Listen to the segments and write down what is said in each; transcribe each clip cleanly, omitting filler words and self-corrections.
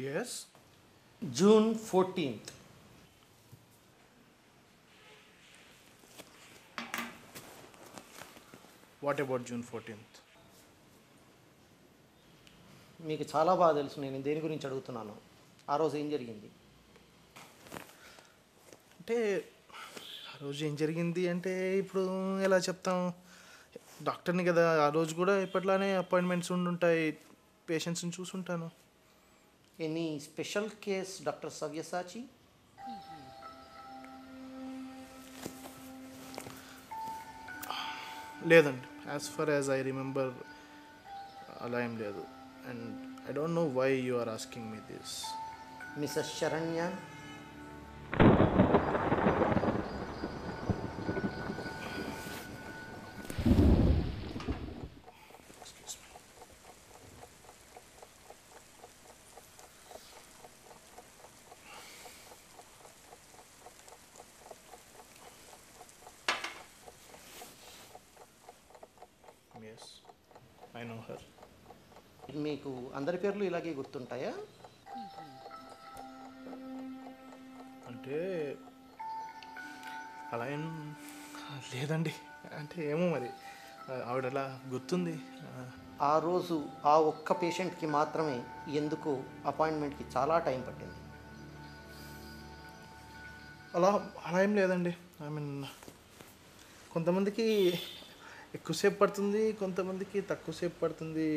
Yes. June 14th. What about June 14th? మీకు చాలా బాగా తెలుసు నేను దేని గురించి అడుగుతున్నాను. ఆ రోజు ఏం జరిగింది? అంటే ఆ రోజు ఏం జరిగింది అంటే ఇప్పుడు ఎలా చెప్తాం, డాక్టర్ని కదా, ఆ రోజు కూడా ఇప్పట్లానే అపాయింట్మెంట్స్ ఉండుంటాయి, పేషెంట్స్ని చూసుంటాను. Any special case doctor Savyasachi? లేదండి, as far as I remember అలా ఏం లేదు. And I don't know why you are asking me this. Mrs Saranya? Yes, I know her. మీకు అందరి పేర్లు ఇలాగే గుర్తుంటాయా? అంటే అలా ఏం లేదండి, అంటే ఏమో మరి ఆవిడ అలా గుర్తుంది. ఆ రోజు ఆ ఒక్క పేషెంట్కి మాత్రమే ఎందుకు అపాయింట్మెంట్కి చాలా టైం పట్టింది? అలా అలా ఏం లేదండి. ఐ మీన్ కొంతమందికి ఎక్కువసేపు పడుతుంది, కొంతమందికి తక్కువసేపు పడుతుంది.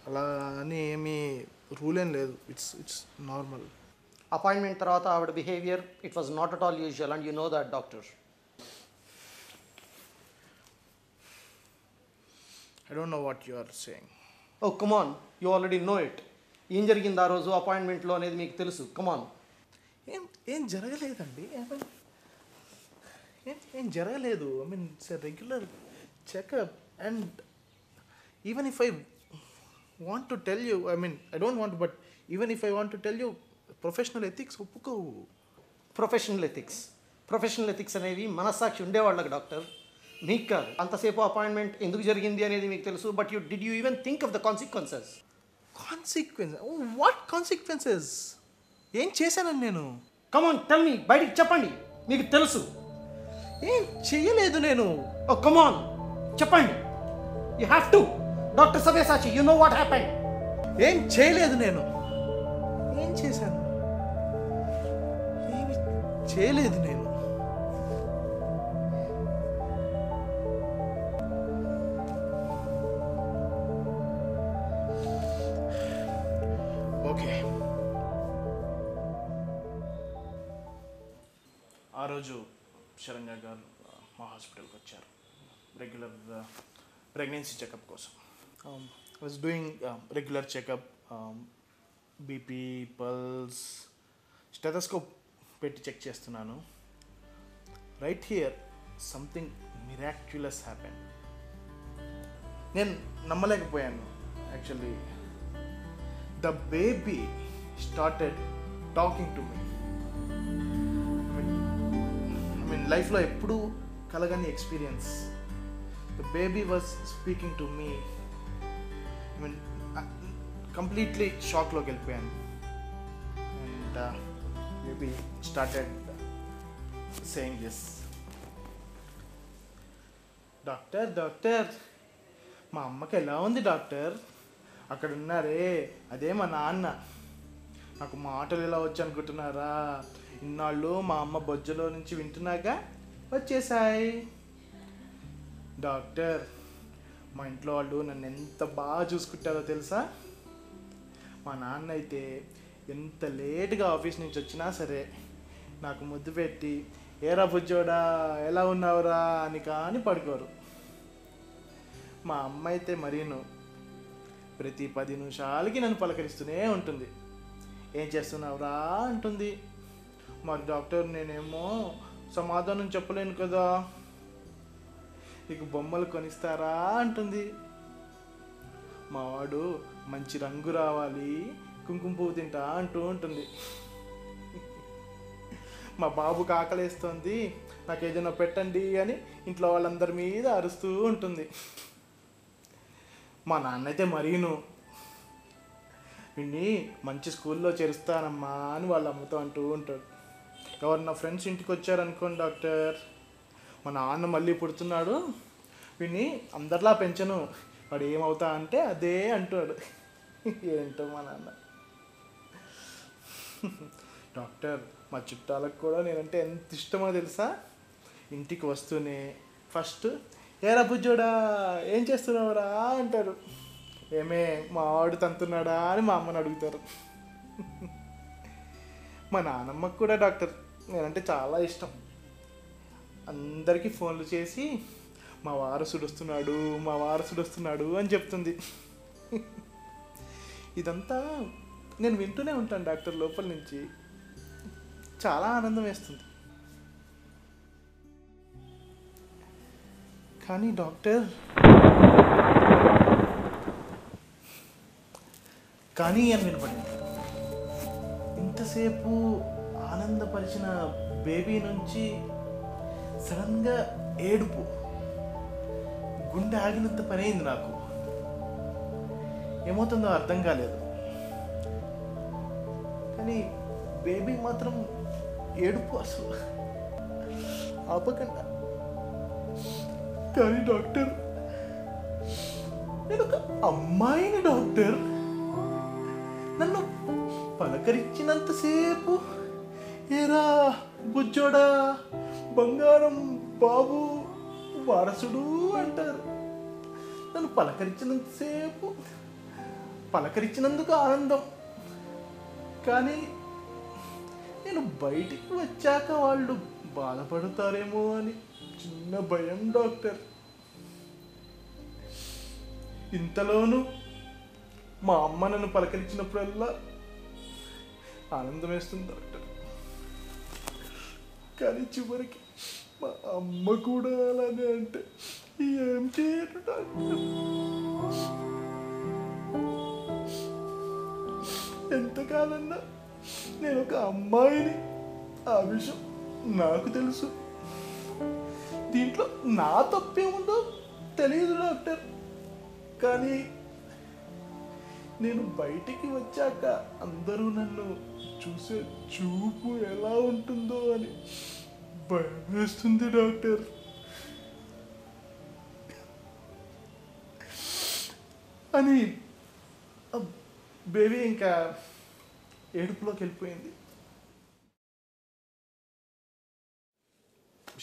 అలా అని ఏమీ రూల్ ఏం లేదు. It's normal. అపాయింట్మెంట్ తర్వాత ఆవిడ behaviour it was not at all usual and you know that doctor. I don't know what you are saying. Oh come on, you already know it. ఏం జరిగింది ఆ రోజు అపాయింట్మెంట్లో అనేది మీకు తెలుసు. కమాన్. ఏం జరగలేదండి. ఏం జరగలేదు. I mean it's a regular checkup. And even if I want to tell you, I mean I don't want, but even if I want to tell you, professional ethics ఒప్పుకోవు. ప్రొఫెషనల్ ఎథిక్స్ అనేవి మనస్సాక్షి ఉండేవాళ్ళకి doctor, మీకు కాదు. అంతసేపు appointment ఎందుకు జరిగింది అనేది మీకు తెలుసు, but did you even think of the consequences? What consequences? ఏం చేశానని నేను? కమాన్ టెల్ మీ, బయటికి చెప్పండి, మీకు తెలుసు. ఏం చెయ్యలేదు నేను. ఓ కమాన్ చెప్పండి, you have to. Doctor Savyasachi, you know what happened. ఏం చేయలేదు నేను. ఏం చేశాను? ఏమి చేయలేదు నేను. ఓకే, ఆ రోజు శరణ్య గారు మా హాస్పిటల్కి వచ్చారు రెగ్యులర్ ప్రెగ్నెన్సీ చెకప్ కోసం. I was doing regular checkup, BP, pulse, stethoscope పెట్టి చెక్ చేస్తున్నాను. Right here something miraculous happen. నేను నమ్మలేకపోయాను actually. The baby started talking to me. I mean లైఫ్లో ఎప్పుడూ కలగని experience. The baby was speaking to me. I mean completely షాక్లోకి వెళ్ళిపోయాను. And baby started saying this, doctor మా అమ్మకి ఎలా ఉంది డాక్టర్? అక్కడ ఉన్నారే అదే మా నాన్న. నాకు మాటలు ఎలా వచ్చి అనుకుంటున్నారా? ఇన్నాళ్ళు మా అమ్మ బొజ్జలో నుంచి వింటున్నాగా వచ్చేసాయి. డాక్టర్, మా ఇంట్లో వాళ్ళు నన్ను ఎంత బాగా చూసుకుంటారో తెలుసా? మా నాన్న అయితే ఎంత లేట్గా ఆఫీస్ నుంచి వచ్చినా సరే నాకు ముద్దు పెట్టి ఏరా బుజ్జోడా ఎలా ఉన్నావురా అని కానీ పడుకోరు. మా అమ్మ అయితే మరీను ప్రతి 10 నిమిషాలకి నన్ను పలకరిస్తూనే ఉంటుంది. ఏం చేస్తున్నావురా అంటుంది. మరి డాక్టర్ నేనేమో సమాధానం చెప్పలేను కదా. నీకు బొమ్మలు కొనిస్తారా అంటుంది. మావాడు మంచి రంగు రావాలి, కుంకుమ పువ్వు తింటా అంటూ ఉంటుంది. మా బాబుకి ఆకలేస్తుంది, నాకు ఏదైనా పెట్టండి అని ఇంట్లో వాళ్ళందరి మీద అరుస్తూ ఉంటుంది. మా నాన్న అయితే మరీను వీడిని మంచి స్కూల్లో చేరుస్తానమ్మా అని వాళ్ళ అమ్మతో అంటూ ఉంటాడు. ఎవరన్నా ఫ్రెండ్స్ ఇంటికి వచ్చారనుకోండి డాక్టర్, మా నాన్న మళ్ళీ పుడుతున్నాడు, వీడిని అందరిలా పెంచను, వాడు ఏమవుతా అంటే అదే అంటాడు. ఏంటో మా నాన్న. డాక్టర్, మా చుట్టాలకు కూడా నేనంటే ఎంత ఇష్టమో తెలుసా? ఇంటికి వస్తూనే ఫస్ట్ ఏరా బుజ్జోడా ఏం చేస్తున్నావురా అంటారు. ఏమే మా వాడు తంతున్నాడా అని మా అమ్మని అడుగుతారు. మా నాన్నమ్మకు కూడా డాక్టర్ నేనంటే చాలా ఇష్టం. అందరికీ ఫోన్లు చేసి మా వారసుడు వస్తున్నాడు, మా వారసుడు వస్తున్నాడు అని చెప్తుంది. ఇదంతా నేను వింటూనే ఉంటాను డాక్టర్, లోపల నుంచి చాలా ఆనందం వేస్తుంది. కానీ డాక్టర్, కానీ అని వినపడింది. ఇంతసేపు ఆనందపరిచిన బేబీ నుంచి సడన్గా ఏడుపు, గుండె ఆగినంత పని అయింది నాకు. ఏమవుతుందో అర్థం కాలేదు. కానీ బేబీ మాత్రం ఏడుపు అసలు ఆపకుండా. కానీ డాక్టర్, నేను ఒక అమ్మాయిని డాక్టర్. నన్ను పలకరించినంతసేపు ఏరా బుజ్జోడా, బంగారం బాబు, వారసుడు అంటారు. నన్ను పలకరించినంతసేపు పలకరించినందుకు ఆనందం. కానీ నేను బయటికి వచ్చాక వాళ్ళు బాధపడతారేమో అని చిన్న భయం డాక్టర్. ఇంతలోనూ మా అమ్మ నన్ను పలకరించినప్పుడల్లా ఆనందం వేస్తుంది డాక్టర్. కానీ చివరికి మా అమ్మ కూడా అలానే అంటే ఏం చేయరు డాక్టర్. ఎంతకాలన్నా నేను ఒక అమ్మాయిని, ఆ విషయం నాకు తెలుసు. దీంట్లో నా తప్పేముందో తెలియదు డాక్టర్. కానీ నేను బయటికి వచ్చాక అందరూ నన్ను చూసే చూపు ఎలా ఉంటుందో అని భయం వేస్తుంది డాక్టర్. అని బేబీ ఇంకా ఏడుపులోకి వెళ్ళిపోయింది.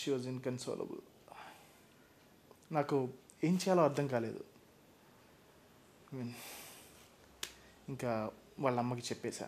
She was inconsolable. నాకు ఏం చేయాలో అర్థం కాలేదు. ఇంకా వాళ్ళ అమ్మకి చెప్పేశా.